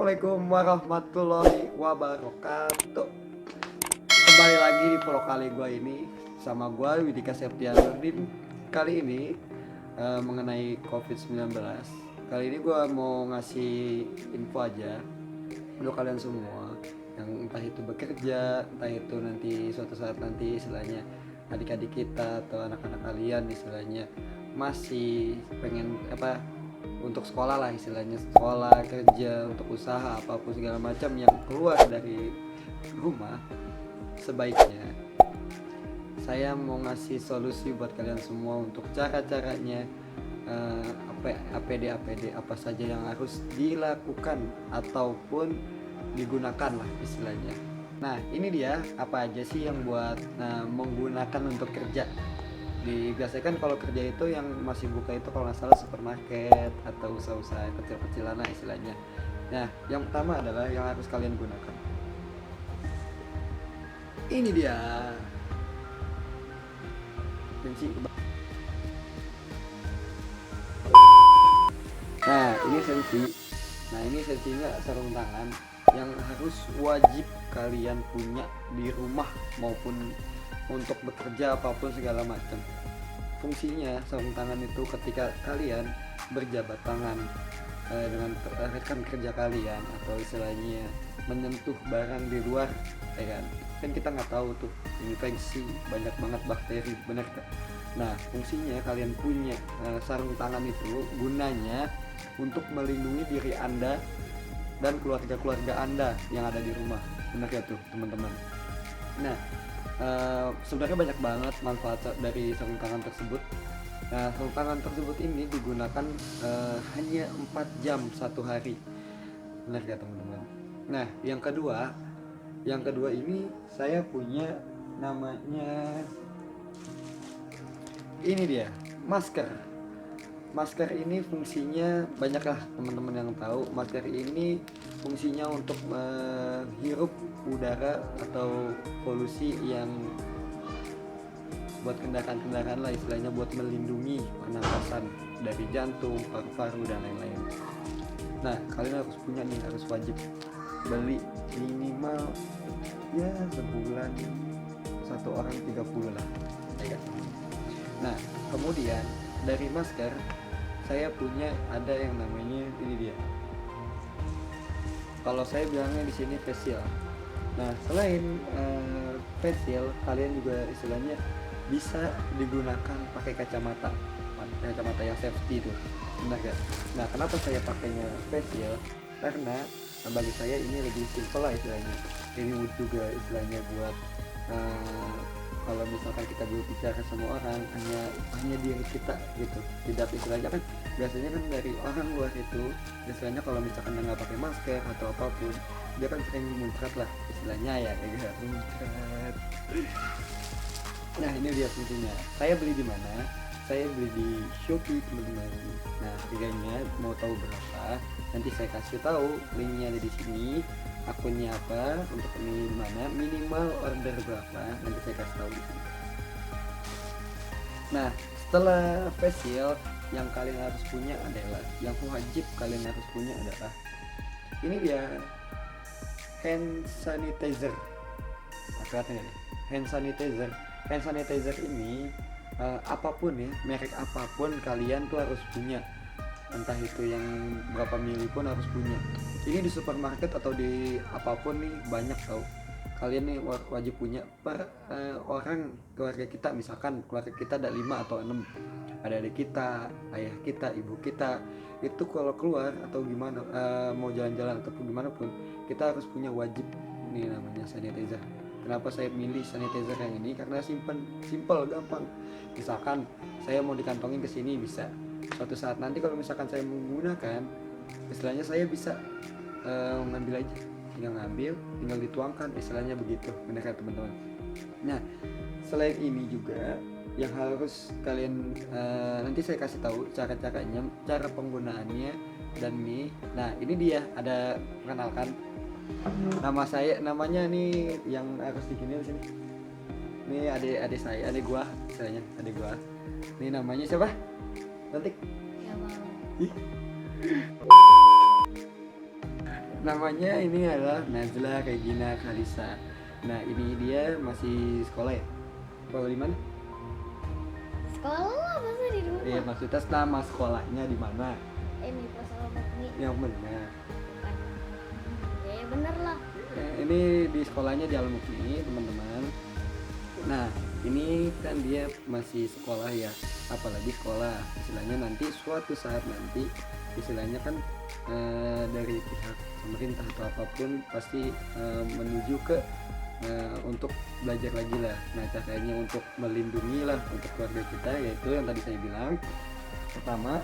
Assalamualaikum warahmatullahi wabarakatuh. Kembali lagi di Pro Kali gua ini sama gua Widika Septianurdin. Kali ini mengenai COVID-19. Kali ini gua mau ngasih info aja untuk kalian semua yang entah itu bekerja, entah itu nanti suatu saat nanti istilahnya adik-adik kita atau anak-anak kalian istilahnya masih pengen untuk sekolah lah, istilahnya sekolah, kerja, untuk usaha apapun segala macam yang keluar dari rumah. Sebaiknya saya mau ngasih solusi buat kalian semua untuk cara-caranya, APD apa saja yang harus dilakukan ataupun digunakan lah istilahnya. Nah ini dia apa aja sih yang buat menggunakan untuk kerja. Biasakan kalau kerja itu yang masih buka itu kalau nggak salah supermarket atau usaha-usaha kecil-kecilan lah istilahnya. Nah yang pertama adalah yang harus kalian gunakan, ini dia sensi. Nah ini sensinya sarung tangan yang harus wajib kalian punya di rumah maupun untuk bekerja apapun segala macam. Fungsinya sarung tangan itu ketika kalian berjabat tangan dengan rekan kerja kalian atau istilahnya menyentuh barang di luar, ya kan kita nggak tahu tuh infeksi banyak banget bakteri, benar kan? Nah fungsinya kalian punya sarung tangan itu gunanya untuk melindungi diri anda dan keluarga anda yang ada di rumah, benar ya tuh teman-teman. Nah sebenarnya banyak banget manfaat dari sarung tangan tersebut. Nah sarung tangan tersebut ini digunakan hanya 4 jam satu hari, benar ya teman-teman. Nah yang kedua ini saya punya namanya, ini dia masker ini fungsinya banyak lah teman-teman yang tahu. Masker ini fungsinya untuk menghirup udara atau polusi yang buat kendaraan lah istilahnya, buat melindungi pernapasan dari jantung, paru-paru dan lain-lain. Nah kalian harus punya nih, harus wajib beli minimal ya sebulan satu orang 30 lah, ya kan? Nah kemudian dari masker saya punya ada yang namanya, ini dia, kalau saya bilangnya di sini face shield. Nah selain face shield, kalian juga istilahnya bisa digunakan pakai kacamata yang safety itu, benar gak? Nah kenapa saya pakainya face shield? Karena bagi saya ini lebih simple lah istilahnya. Ini juga istilahnya buat kalau misalkan kita berbicara sama orang hanya diri kita gitu, tidak istilahnya kan biasanya kan dari orang luar itu istilahnya kalau misalkan dia nggak pakai masker atau apapun dia kan sering muncrat lah istilahnya, ya kayak muncrat. Nah ini dia fungsinya. Saya beli di mana? Saya beli di Shopee teman-teman. Nah harganya mau tahu berapa? Nanti saya kasih tahu, linknya ada di sini. Akunnya apa, untuk ini mana, minimal order berapa, nanti saya kasih tahu di sini. Nah setelah face shield, yang kalian harus punya adalah, yang wajib kalian harus punya adalah ini dia, hand sanitizer. Hand sanitizer ini apapun ya, merek apapun kalian tuh harus punya, entah itu yang berapa mili pun harus punya. Ini di supermarket atau di apapun nih banyak tau. Kalian nih wajib punya per orang keluarga kita. Misalkan keluarga kita ada 5 atau 6, ada adik kita, ayah kita, ibu kita. Itu kalau keluar atau gimana mau jalan-jalan ataupun gimana pun, kita harus punya wajib ini namanya sanitizer. Kenapa saya milih sanitizer yang ini? Karena simple, gampang. Misalkan saya mau dikantongin ke sini bisa. Suatu saat nanti kalau misalkan saya menggunakan, istilahnya saya bisa ngambil aja, tinggal dituangkan, istilahnya begitu, benar kan teman-teman. Nah selain ini juga yang harus kalian nanti saya kasih tahu cara-caranya, cara penggunaannya dan nih. Nah ini dia, ada perkenalkan nama saya, namanya nih yang harus digini di sini. Ini adik gua, istilahnya adik gua. Ini namanya siapa? Cantik. Ya bang. Ih. Namanya ini adalah Nazla Regina Kalisa. Nah ini dia masih sekolah ya? Sekolah di mana? Sekolah lah, masa di rumah? Iya maksudnya nama sekolahnya di mana? Ini Prasolo Mukni. Yang benar. Bukan. Ya bener lah. Ini di sekolahnya di Al Mukni teman-teman. Nah ini kan dia masih sekolah ya, apalagi sekolah istilahnya nanti suatu saat nanti istilahnya kan dari pihak pemerintah atau apapun pasti menuju ke untuk belajar lagi lah. Nah caranya untuk melindungi lah untuk keluarga kita yaitu yang tadi saya bilang, pertama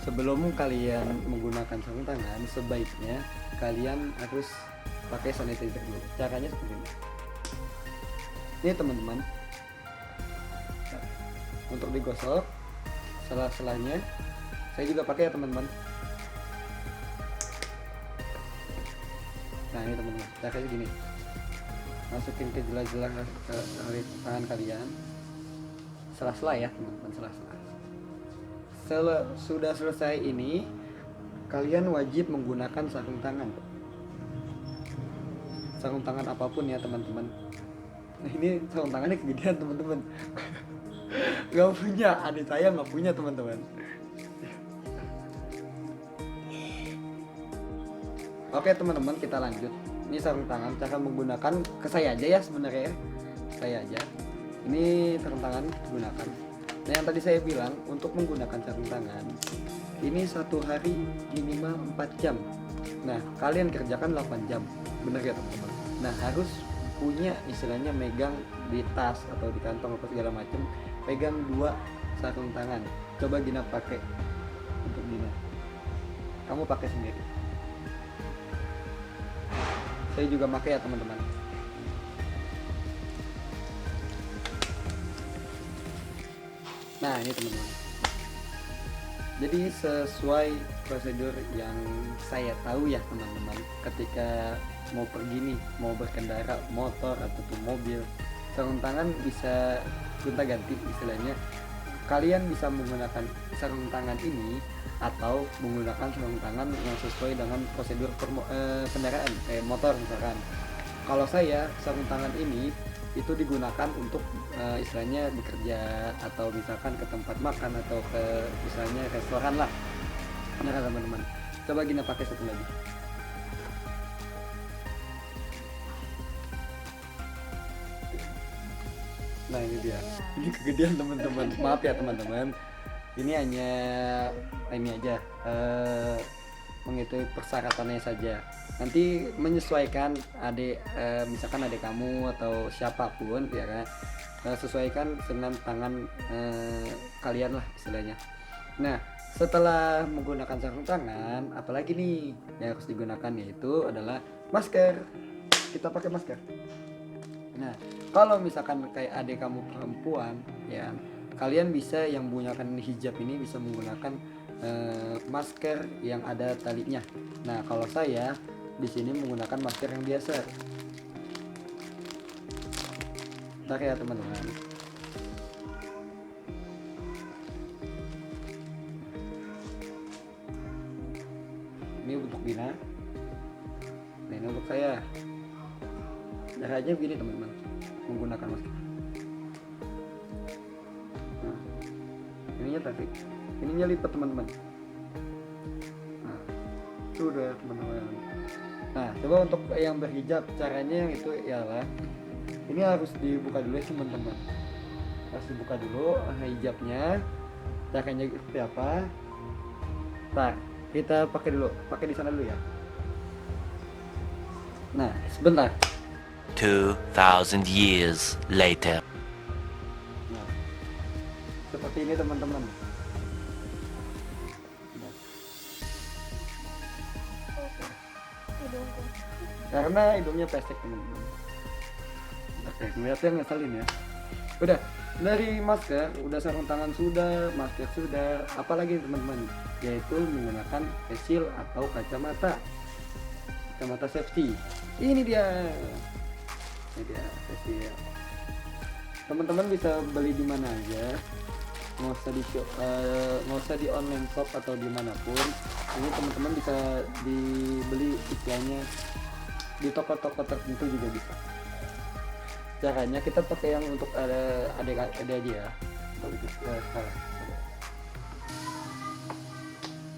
sebelum kalian menggunakan sarung tangan sebaiknya kalian harus pakai sanitizer dulu. Caranya seperti ini. Ini teman-teman, untuk digosok sela-selanya saya juga pakai ya teman-teman. Nah ini teman-teman, caranya gini, masukin ke jela-jela ke tangan kalian, sela-sela ya teman-teman, sela-sela. Sudah selesai ini, kalian wajib menggunakan sarung tangan apapun ya teman-teman. Nah ini sarung tangannya kegedean teman-teman. Gak punya, adik saya gak punya teman-teman. Oke teman-teman, kita lanjut. Ini sarung tangan, cara menggunakan ke saya aja ya sebenarnya ya. Saya aja. Ini sarung tangan gunakan. Nah yang tadi saya bilang untuk menggunakan sarung tangan ini satu hari minimal 4 jam. Nah kalian kerjakan 8 jam. Bener ya teman-teman. Nah harus punya istilahnya megang di tas atau di kantong atau segala macam, pegang 2 sarung tangan. Coba Gina pakai, untuk Gina kamu pakai sendiri, saya juga pakai ya teman-teman. Nah ini teman-teman, jadi sesuai prosedur yang saya tahu ya teman-teman, ketika mau pergi nih, mau berkendara motor ataupun mobil, sarung tangan bisa gonta-ganti istilahnya. Kalian bisa menggunakan sarung tangan ini atau menggunakan sarung tangan yang sesuai dengan prosedur kendaraan kayak motor misalkan. Kalau saya sarung tangan ini itu digunakan untuk istilahnya bekerja atau misalkan ke tempat makan atau ke misalnya restoran lah. Nah kan teman-teman, coba Gina pakai satu lagi. Nah ini dia, ini kegedean teman-teman, maaf ya teman-teman. Ini hanya ini aja mengikuti persyaratannya saja. Nanti menyesuaikan adik, misalkan adik kamu atau siapapun ya kan, sesuaikan dengan tangan kalian lah istilahnya. Nah setelah menggunakan sarung tangan, apalagi nih yang harus digunakan yaitu adalah masker. Kita pakai masker. Nah kalau misalkan kayak adik kamu perempuan ya, kalian bisa yang menggunakan hijab ini bisa menggunakan masker yang ada talinya. Nah kalau saya di sini menggunakan masker yang biasa. Bentar ya teman-teman. Ini untuk Gina. Nah ini untuk saya. Caranya begini teman-teman, menggunakan masker. Nah, ininya tarik, ininya lipat teman-teman. Nah, sudah teman-teman. Nah, coba untuk yang berhijab, caranya yang itu ialah ini harus dibuka dulu ya teman-teman. Harus dibuka dulu hijabnya. Caranya seperti apa? Ntar kita pakai dulu, pakai di sana dulu ya. Nah, sebentar. 2,000 years later. Nah, seperti ini teman-teman. Nah, Hidungku. karena hidungnya pesek teman-teman. Oke, ngeliatnya ngeselin ya. Udah, dari masker, udah sarung tangan sudah, masker sudah, apalagi teman-teman, yaitu menggunakan face shield atau kacamata safety. Ini dia face shield. Teman-teman bisa beli di mana aja. nggak usah di online shop atau dimanapun. Ini teman-teman bisa dibeli istilahnya di toko-toko tertentu juga bisa. Caranya kita pakai yang untuk ada aja ya. Kalau itu salah.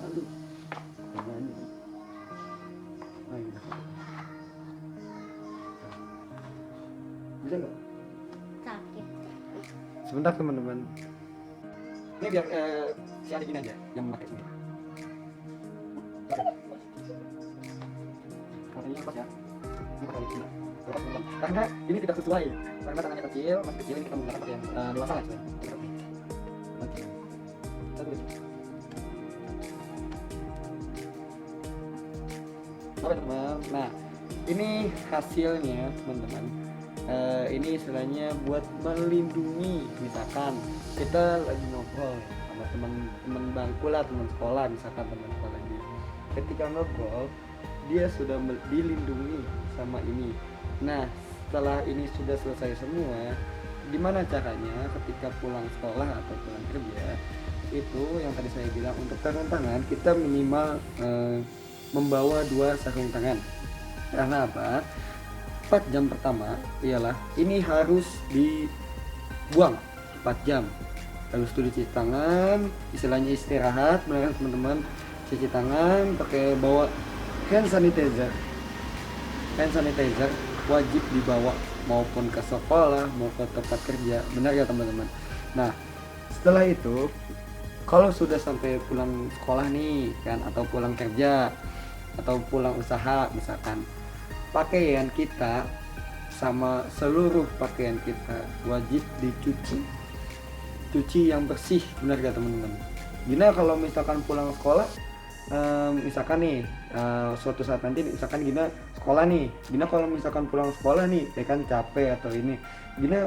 Aduh. Bisa nggak? Sakit. Sebentar teman-teman. Ini biar si adik ini aja yang memakai ini. Katanya pas ya. Ini pakai ini. Karena ini tidak sesuai. Karena tangannya kecil, masih kecil ini kita menggunakan pakai yang dewasa lah. Oke. Satu lagi. Oke teman. Nah, ini hasilnya teman-teman. Ini istilahnya buat melindungi, misalkan kita lagi ngobrol sama teman bangku lah, teman sekolah, misalkan teman sekolah lagi. Ketika ngobrol, dia sudah dilindungi sama ini. Nah, setelah ini sudah selesai semua, gimana caranya ketika pulang sekolah atau pulang kerja? Itu yang tadi saya bilang, untuk sarung tangan kita minimal membawa 2 sarung tangan. Karena apa? 4 jam pertama ialah ini harus dibuang 4 jam. Harus tuh dicuci tangan, istilahnya istirahat, benar teman-teman. Cuci tangan, pakai bawa hand sanitizer. Hand sanitizer wajib dibawa maupun ke sekolah, mau ke tempat kerja. Benar ya teman-teman? Nah, setelah itu kalau sudah sampai pulang sekolah nih kan, atau pulang kerja atau pulang usaha misalkan, pakaian kita sama seluruh pakaian kita wajib dicuci, cuci yang bersih, benar gak teman-teman? Gina kalau misalkan pulang sekolah, misalkan nih suatu saat nanti misalkan Gina sekolah nih, Gina kalau misalkan pulang sekolah nih, ya kan capek atau ini, Gina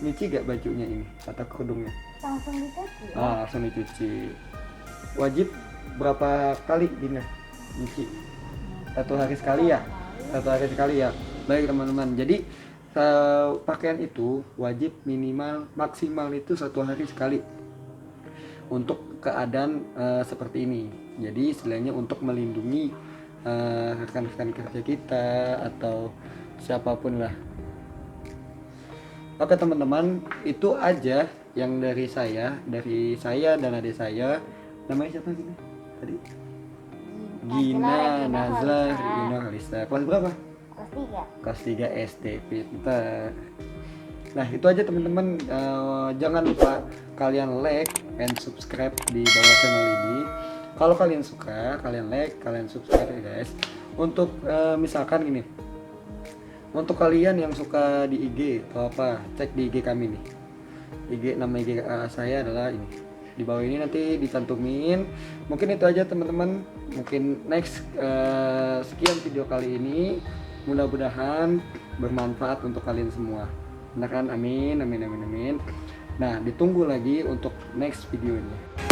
nyuci gak bajunya ini atau kerudungnya? Langsung dicuci. Langsung dicuci. Wajib berapa kali Gina nyuci? 1 hari sekali ya? 1 hari sekali ya. Baik teman-teman, jadi pakaian itu wajib minimal maksimal itu 1 hari sekali untuk keadaan seperti ini. Jadi istilahnya untuk melindungi rekan-rekan kerja kita atau siapapun lah. Oke teman-teman, itu aja yang dari saya dan adik saya. Namanya siapa gini tadi? Gina, Nazla, Gina, Kalista. Kelas berapa? Kelas 3. Kelas 3 SD. Pintar. Nah, itu aja teman-teman. Jangan lupa kalian like and subscribe di bawah channel ini. Kalau kalian suka, kalian like, kalian subscribe ya guys. Untuk misalkan gini, untuk kalian yang suka di IG atau apa, cek di IG kami nih. Nama IG saya adalah ini. Di bawah ini nanti dicantumin. Mungkin itu aja teman-teman. Mungkin next sekian video kali ini. Mudah-mudahan bermanfaat untuk kalian semua. Benar kan? Amin. Nah, ditunggu lagi untuk next video ini.